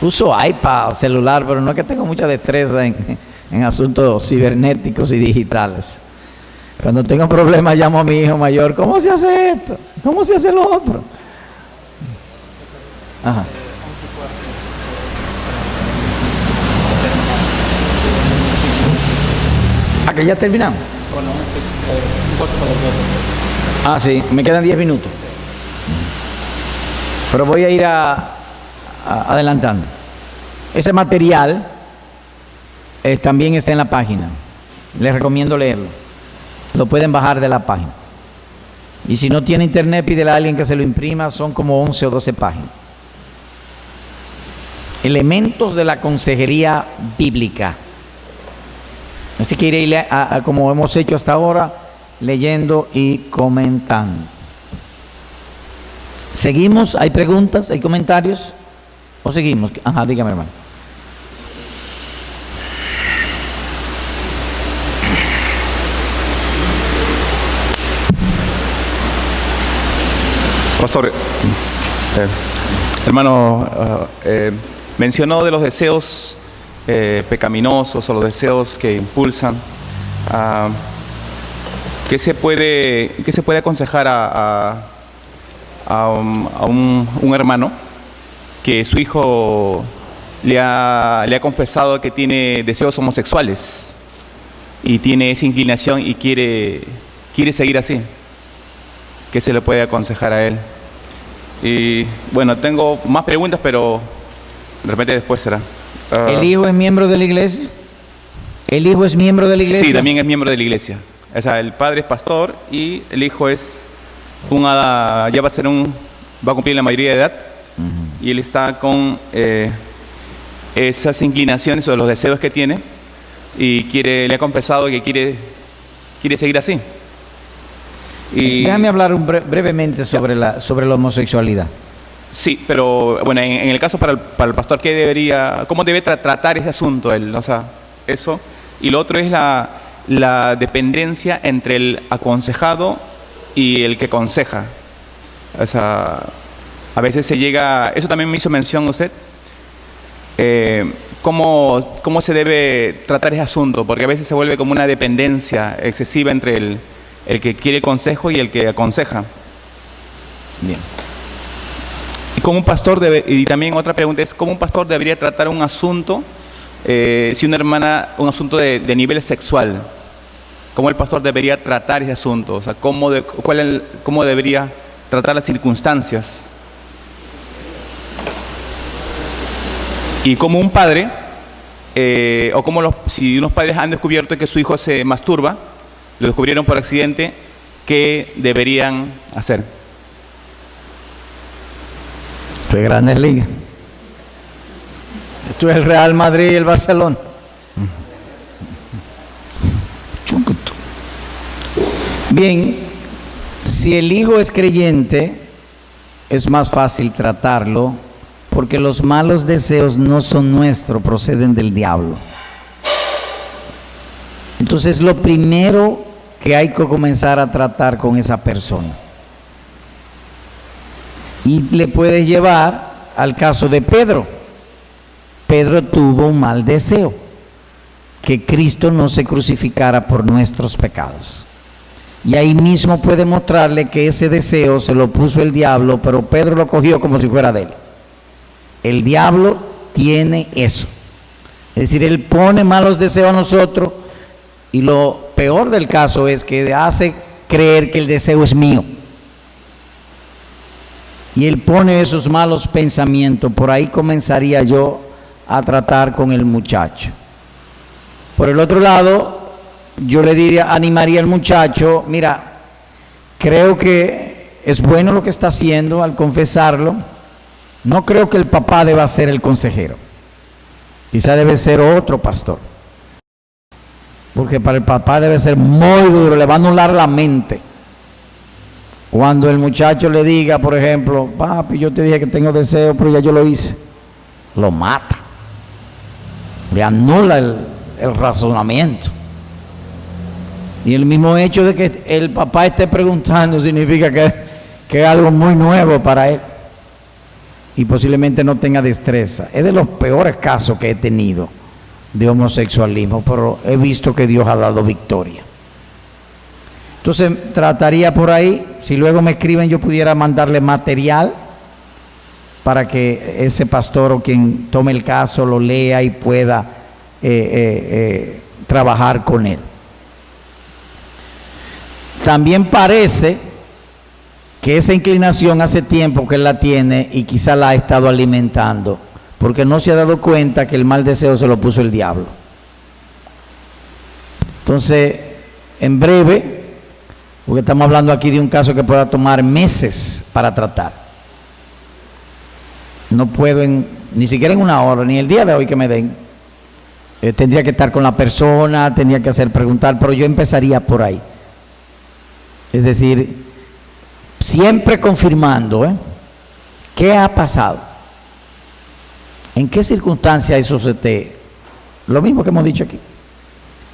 Uso iPad o celular, pero no es que tengo mucha destreza en asuntos cibernéticos y digitales. Cuando tengo problemas llamo a mi hijo mayor. ¿Cómo se hace esto? ¿Cómo se hace lo otro? Ajá. ¿A que ya terminamos? Ah, sí, me quedan 10 minutos. Pero voy a ir adelantando. Ese material también está en la página. Les recomiendo leerlo. Lo pueden bajar de la página. Y si no tiene internet, pídele a alguien que se lo imprima. Son como 11 o 12 páginas. Elementos de la consejería bíblica. Así que iré como hemos hecho hasta ahora, leyendo y comentando. ¿Seguimos? ¿Hay preguntas? ¿Hay comentarios? ¿O seguimos? Ajá, dígame, hermano. Pastor, hermano, mencionó de los deseos pecaminosos o los deseos que impulsan. ¿Qué se puede aconsejar a un hermano que su hijo le ha confesado que tiene deseos homosexuales y tiene esa inclinación y quiere seguir así? ¿Qué se le puede aconsejar a él? Y bueno, tengo más preguntas, pero de repente después será. ¿El hijo es miembro de la iglesia? ¿El hijo es miembro de la iglesia? Sí, también es miembro de la iglesia. O sea, el padre es pastor y el hijo es ya va a cumplir la mayoría de edad. Uh-huh. Y él está con esas inclinaciones o los deseos que tiene y le ha confesado que quiere seguir así. Y déjame hablar brevemente sobre la homosexualidad. Sí, pero bueno, en el caso para el pastor, ¿cómo debe tratar ese asunto él? O sea, eso. Y lo otro es la dependencia entre el aconsejado y el que aconseja. O sea, a veces se llega, eso también me hizo mención usted, cómo se debe tratar ese asunto, porque a veces se vuelve como una dependencia excesiva entre el que quiere consejo y el que aconseja. Bien. Y como un pastor y también otra pregunta es, ¿cómo un pastor debería tratar un asunto, si una hermana, un asunto de nivel sexual? ¿Cómo el pastor debería tratar ese asunto? O sea, ¿cómo debería tratar las circunstancias? Y como un padre, o como si unos padres han descubierto que su hijo se masturba, lo descubrieron por accidente, ¿qué deberían hacer? Esto es Grandes Ligas. Esto es el Real Madrid y el Barcelona. Bien, si el hijo es creyente, es más fácil tratarlo, porque los malos deseos no son nuestros, proceden del diablo. Entonces, lo primero que hay que comenzar a tratar con esa persona. Y le puedes llevar al caso de Pedro. Pedro tuvo un mal deseo, que Cristo no se crucificara por nuestros pecados. Y ahí mismo puede mostrarle que ese deseo se lo puso el diablo, pero Pedro lo cogió como si fuera de él. El diablo tiene eso. Es decir, él pone malos deseos a nosotros, y lo peor del caso es que hace creer que el deseo es mío. Y él pone esos malos pensamientos. Por ahí comenzaría yo a tratar con el muchacho. Por el otro lado, yo le diría, animaría al muchacho, mira, creo que es bueno lo que está haciendo al confesarlo. No creo que el papá deba ser el consejero. Quizá debe ser otro pastor. Porque para el papá debe ser muy duro, le va a anular la mente. Cuando el muchacho le diga, por ejemplo, papi, yo te dije que tengo deseo, pero ya yo lo hice, lo mata. Le anula el razonamiento. Y el mismo hecho de que el papá esté preguntando significa que es algo muy nuevo para él. Y posiblemente no tenga destreza. Es de los peores casos que he tenido de homosexualismo, pero he visto que Dios ha dado victoria. Entonces trataría por ahí, si luego me escriben, yo pudiera mandarle material para que ese pastor o quien tome el caso lo lea y pueda trabajar con él. También parece que esa inclinación hace tiempo que él la tiene y quizá la ha estado alimentando, porque no se ha dado cuenta que el mal deseo se lo puso el diablo. Entonces, en breve, porque estamos hablando aquí de un caso que pueda tomar meses para tratar. No puedo ni siquiera en una hora, ni el día de hoy que me den. Tendría que estar con la persona, tendría que hacer preguntar, pero yo empezaría por ahí. Es decir, siempre confirmando, ¿qué ha pasado? ¿En qué circunstancia eso lo mismo que hemos dicho aquí,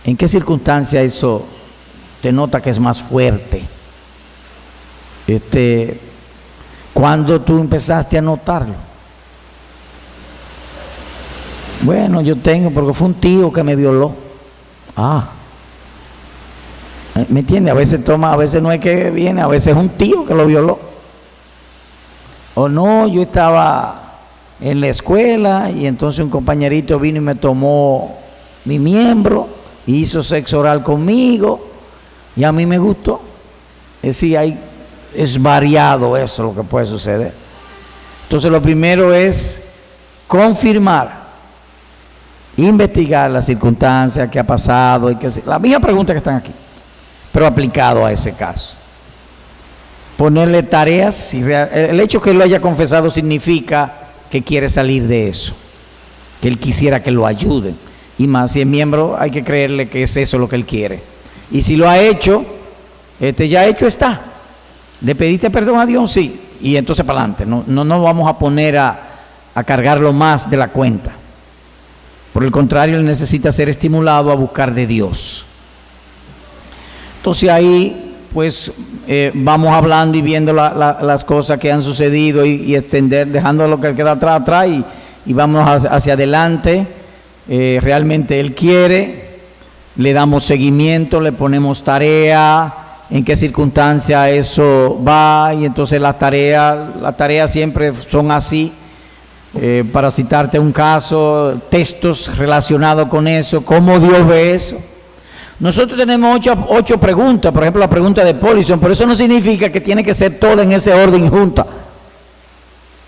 ¿en qué circunstancia eso te nota que es más fuerte? ¿Cuándo tú empezaste a notarlo? Bueno, yo tengo, porque fue un tío que me violó. ¿Me entiende? A veces no es que viene, a veces es un tío que lo violó. O no, yo estaba en la escuela y entonces un compañerito vino y me tomó mi miembro y hizo sexo oral conmigo y a mí me gustó. Es decir, es variado eso lo que puede suceder. Entonces lo primero es confirmar, investigar las circunstancias, qué ha pasado y la misma pregunta que están aquí, pero aplicado a ese caso. Ponerle tareas. El hecho que él lo haya confesado significa que quiere salir de eso, que él quisiera que lo ayuden. Y más, si es miembro, hay que creerle que es eso lo que él quiere. Y si lo ha hecho, ya hecho está. ¿Le pediste perdón a Dios? Sí. Y entonces para adelante. No vamos a poner a cargarlo más de la cuenta. Por el contrario, él necesita ser estimulado a buscar de Dios. Entonces ahí pues vamos hablando y viendo las cosas que han sucedido y extender, dejando lo que queda atrás y vamos hacia adelante. Realmente Él quiere, le damos seguimiento, le ponemos tarea, en qué circunstancia eso va, y entonces las tareas siempre son así. Para citarte un caso, textos relacionados con eso, cómo Dios ve eso. Nosotros tenemos 8 preguntas, por ejemplo la pregunta de Paulison, pero eso no significa que tiene que ser toda en ese orden junta.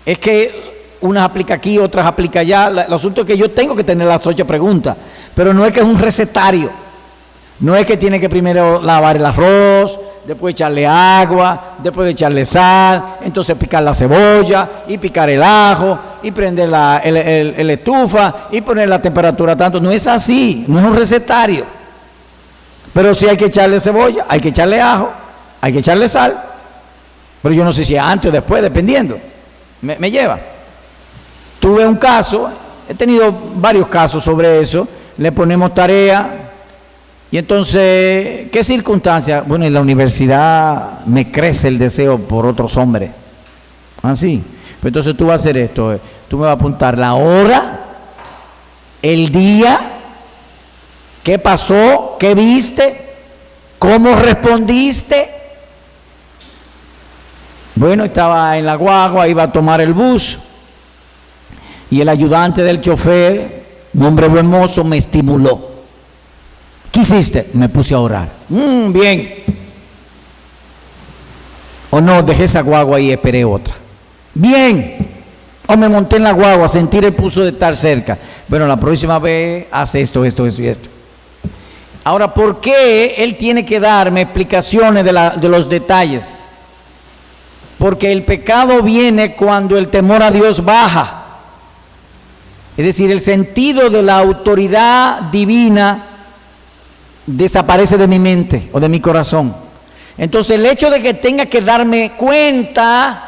Es que unas aplica aquí, otras aplica allá. El asunto es que yo tengo que tener las 8 preguntas, pero no es que es un recetario. No es que tiene que primero lavar el arroz, después echarle agua, después de echarle sal, entonces picar la cebolla y picar el ajo y prender el estufa y poner la temperatura tanto. No es así, no es un recetario. Pero sí hay que echarle cebolla, hay que echarle ajo, hay que echarle sal. Pero yo no sé si es antes o después, dependiendo. Me lleva. Tuve un caso, he tenido varios casos sobre eso, le ponemos tarea. Y entonces, ¿qué circunstancias? Bueno, en la universidad me crece el deseo por otros hombres. Así. Pues entonces tú vas a hacer esto. Tú me vas a apuntar la hora, el día, qué pasó, qué viste, cómo respondiste. Bueno, estaba en la guagua, iba a tomar el bus. Y el ayudante del chofer, un hombre buen mozo, me estimuló. ¿Qué hiciste? Me puse a orar. Bien. O no, dejé esa guagua y esperé otra. Bien. O me monté en la guagua a sentir el pulso de estar cerca. Bueno, la próxima vez hace esto y esto. Ahora, ¿por qué él tiene que darme explicaciones de los detalles? Porque el pecado viene cuando el temor a Dios baja. Es decir, el sentido de la autoridad divina desaparece de mi mente o de mi corazón. Entonces el hecho de que tenga que darme cuenta,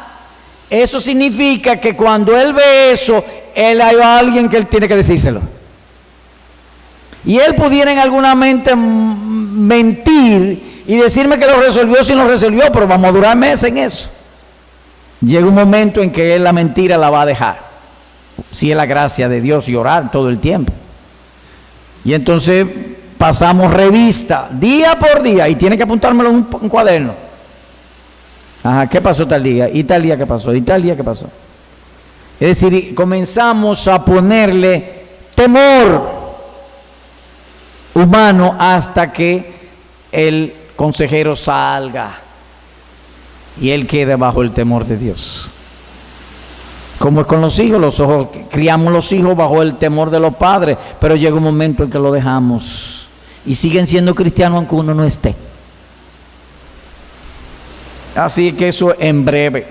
eso significa que cuando él ve eso, él hay alguien que él tiene que decírselo. Y él pudiera en alguna mente mentir y decirme que lo resolvió si lo resolvió, pero vamos a durar meses en eso. Llega un momento en que él la mentira la va a dejar, si es la gracia de Dios, y orar todo el tiempo. Y entonces pasamos revista día por día y tiene que apuntármelo en un cuaderno. Ajá, ¿qué pasó tal día? ¿Y tal día qué pasó? ¿Y tal día qué pasó? Es decir, comenzamos a ponerle temor humano hasta que el consejero salga y él quede bajo el temor de Dios. Como es con los hijos, criamos los hijos bajo el temor de los padres, pero llega un momento en que lo dejamos. Y siguen siendo cristianos aunque uno no esté. Así que eso en breve.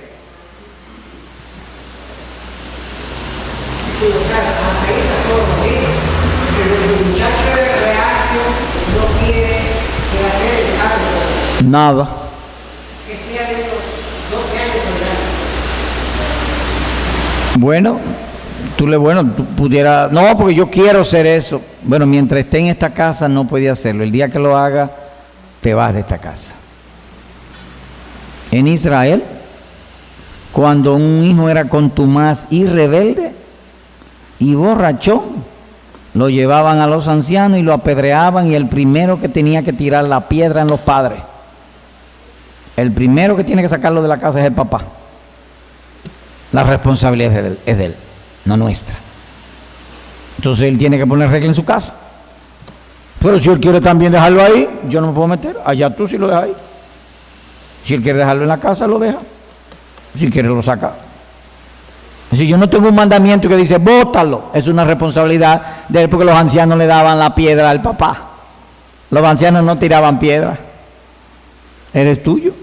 Sí, o sea, hasta ahí está todo bonito. Pero si el muchacho es reacio, no quiere hacer el cambio. Nada. Que sea de los 12 años de edad. Bueno, tú pudieras, no, porque yo quiero hacer eso. Bueno, mientras esté en esta casa no puede hacerlo. El día que lo haga, te vas de esta casa. En Israel, cuando un hijo era contumaz y rebelde y borrachón, lo llevaban a los ancianos y lo apedreaban, y el primero que tenía que tirar la piedra en los padres. El primero que tiene que sacarlo de la casa es el papá. La responsabilidad es de él, no nuestra. Entonces él tiene que poner regla en su casa. Pero si él quiere también dejarlo ahí, yo no me puedo meter. Allá tú sí lo dejas ahí. Si él quiere dejarlo en la casa, lo deja. Si quiere, lo saca. Si yo no tengo un mandamiento que dice bótalo, es una responsabilidad de él, porque los ancianos le daban la piedra al papá. Los ancianos no tiraban piedra. Eres tuyo.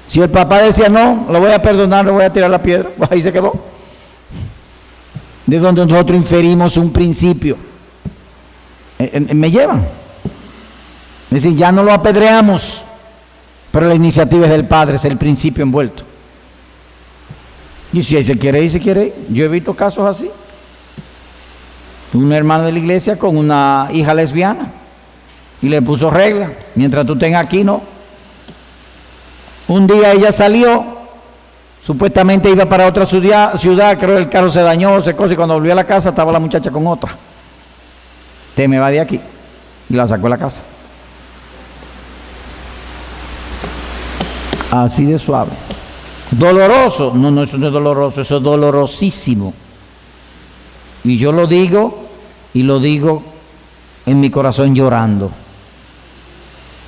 Si el papá decía no, lo voy a perdonar, le voy a tirar la piedra, pues ahí se quedó. De donde nosotros inferimos un principio. Me llevan. Es decir, ya no lo apedreamos, pero la iniciativa es del padre, es el principio envuelto. Y si él se quiere ir, se quiere ir. Yo he visto casos así. Un hermano de la iglesia con una hija lesbiana y le puso regla: mientras tú tengas aquí, no. Un día ella salió, supuestamente iba para otra ciudad, creo que el carro se dañó, se cosa, y cuando volvió a la casa estaba la muchacha con otra. Te me va de aquí. Y la sacó de la casa. Así de suave. ¿Doloroso? No, eso no es doloroso, eso es dolorosísimo. Y yo lo digo, y lo digo en mi corazón llorando,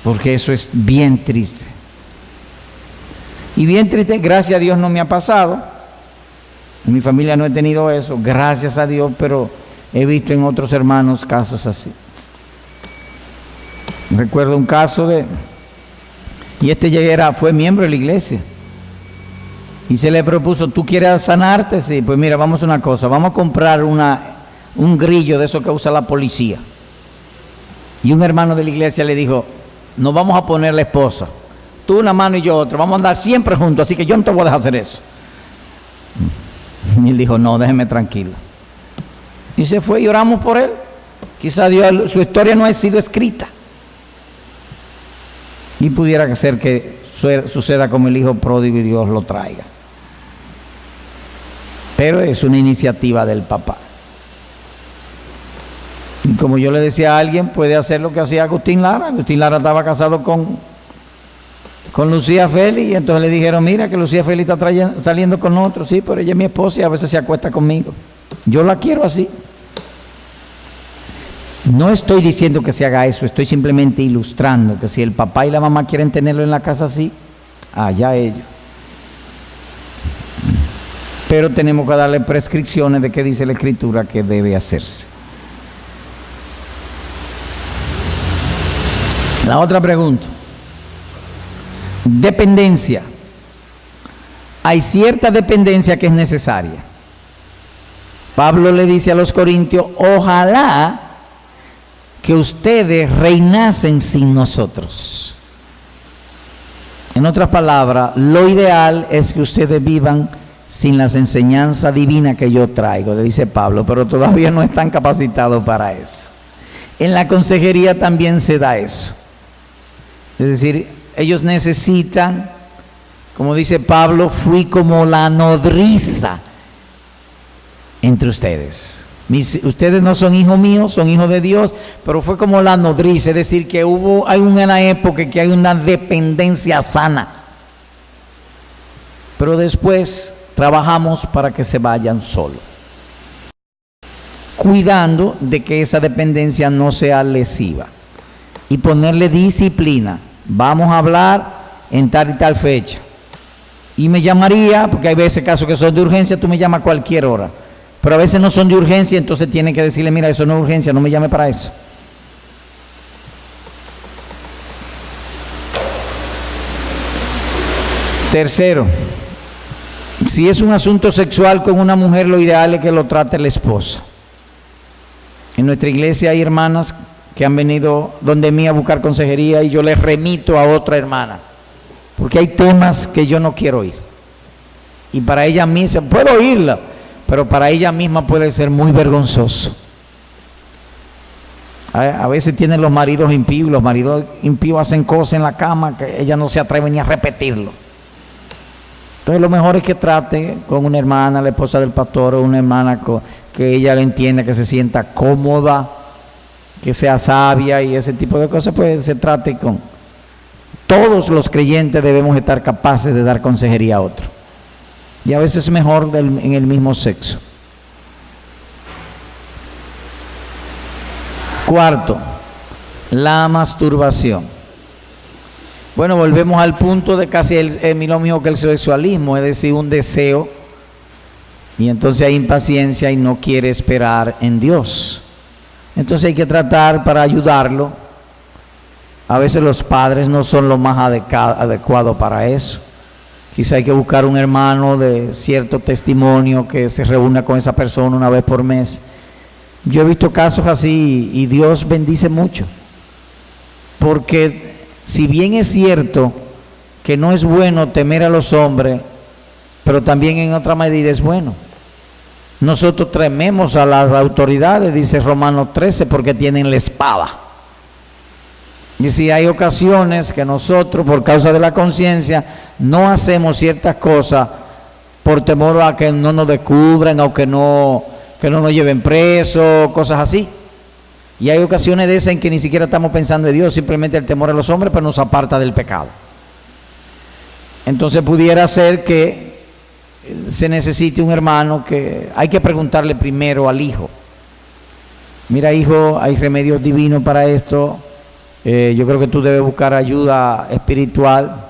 porque eso es bien triste. Y bien triste, gracias a Dios no me ha pasado. En mi familia no he tenido eso, gracias a Dios, pero he visto en otros hermanos casos así. Recuerdo un caso y fue miembro de la iglesia. Y se le propuso, ¿tú quieres sanarte? Sí, pues mira, vamos a una cosa, vamos a comprar un grillo de eso que usa la policía. Y un hermano de la iglesia le dijo, nos vamos a poner la esposa, tú una mano y yo otra, vamos a andar siempre juntos, así que yo no te voy a dejar hacer eso. Y él dijo, no, déjeme tranquilo. Y se fue y oramos por él. Quizá su historia no ha sido escrita. Y pudiera ser que suceda como el hijo pródigo y Dios lo traiga. Pero es una iniciativa del papá. Y como yo le decía a alguien, puede hacer lo que hacía Agustín Lara. Agustín Lara estaba casado con Lucía Félix, y entonces le dijeron, mira que Lucía Félix está saliendo con otro. Sí, pero ella es mi esposa y a veces se acuesta conmigo. Yo la quiero así. No estoy diciendo que se haga eso, estoy simplemente ilustrando que si el papá y la mamá quieren tenerlo en la casa así, allá ellos. Pero tenemos que darle prescripciones de qué dice la Escritura que debe hacerse. La otra pregunta. Dependencia. Hay cierta dependencia que es necesaria. Pablo le dice a los corintios, ojalá que ustedes reinasen sin nosotros. En otras palabras, lo ideal es que ustedes vivan sin las enseñanzas divinas que yo traigo, le dice Pablo, pero todavía no están capacitados para eso. En la consejería también se da eso. Es decir, ellos necesitan, como dice Pablo, fui como la nodriza entre ustedes. Ustedes no son hijos míos, son hijos de Dios, pero fue como la nodriza, es decir, que hay una época que hay una dependencia sana. Pero después trabajamos para que se vayan solos, cuidando de que esa dependencia no sea lesiva y ponerle disciplina. Vamos a hablar en tal y tal fecha. Y me llamaría, porque hay veces casos que son de urgencia, tú me llamas a cualquier hora. Pero a veces no son de urgencia, entonces tiene que decirle, mira, eso no es urgencia, no me llame para eso. Tercero, si es un asunto sexual con una mujer, lo ideal es que lo trate la esposa. En nuestra iglesia hay hermanas que han venido donde mí a buscar consejería y yo les remito a otra hermana, porque hay temas que yo no quiero oír. Y para ella misma, puedo oírla, pero para ella misma puede ser muy vergonzoso. A veces tienen los maridos impíos, los maridos impíos hacen cosas en la cama que ella no se atreve ni a repetirlo. Entonces lo mejor es que trate con una hermana, la esposa del pastor, o una hermana que ella le entienda, que se sienta cómoda, que sea sabia y ese tipo de cosas, pues se trate con. Todos los creyentes debemos estar capaces de dar consejería a otro. Y a veces es mejor en el mismo sexo. Cuarto, la masturbación. Bueno, volvemos al punto de casi lo mismo que el sexualismo, es decir, un deseo, y entonces hay impaciencia y no quiere esperar en Dios. Entonces hay que tratar para ayudarlo. A veces los padres no son lo más adecuado para eso. Quizá hay que buscar un hermano de cierto testimonio que se reúna con esa persona una vez por mes. Yo he visto casos así y Dios bendice mucho. Porque si bien es cierto que no es bueno temer a los hombres, pero también en otra medida es bueno. Nosotros tememos a las autoridades, dice Romanos 13, porque tienen la espada. Y si hay ocasiones que nosotros, por causa de la conciencia, no hacemos ciertas cosas por temor a que no nos descubran o que no nos lleven presos, cosas así. Y hay ocasiones de esas en que ni siquiera estamos pensando en Dios, simplemente el temor a los hombres, pero nos aparta del pecado. Entonces pudiera ser que se necesite un hermano que hay que preguntarle primero al hijo. Mira, hijo, hay remedios divinos para esto. Yo creo que tú debes buscar ayuda espiritual.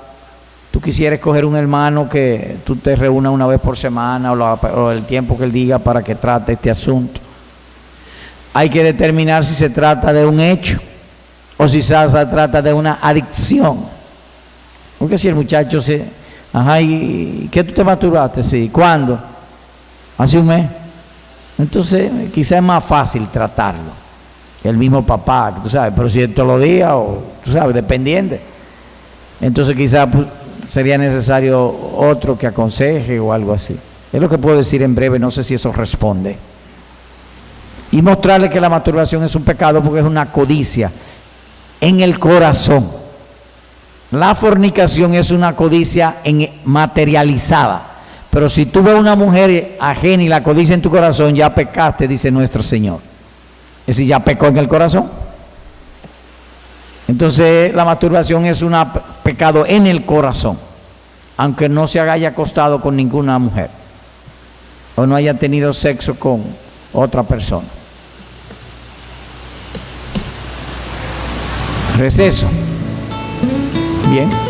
Tú quisieras escoger un hermano que tú te reúnas una vez por semana o el tiempo que él diga para que trate este asunto. Hay que determinar si se trata de un hecho o si se trata de una adicción. Porque si el muchacho se... Ajá, ¿y qué tú te masturbaste? Sí, ¿cuándo? Hace un mes. Entonces quizás es más fácil tratarlo que el mismo papá, tú sabes, pero si es todos los días o, tú sabes, dependiente. Entonces quizás sería necesario otro que aconseje o algo así. Es lo que puedo decir en breve, no sé si eso responde. Y mostrarle que la masturbación es un pecado porque es una codicia en el corazón. La fornicación es una codicia materializada. Pero si tú ves a una mujer ajena y la codicia en tu corazón, ya pecaste, dice nuestro Señor. Es decir, ya pecó en el corazón. Entonces la masturbación es un pecado en el corazón, aunque no se haya acostado con ninguna mujer o no haya tenido sexo con otra persona. Receso. Bien.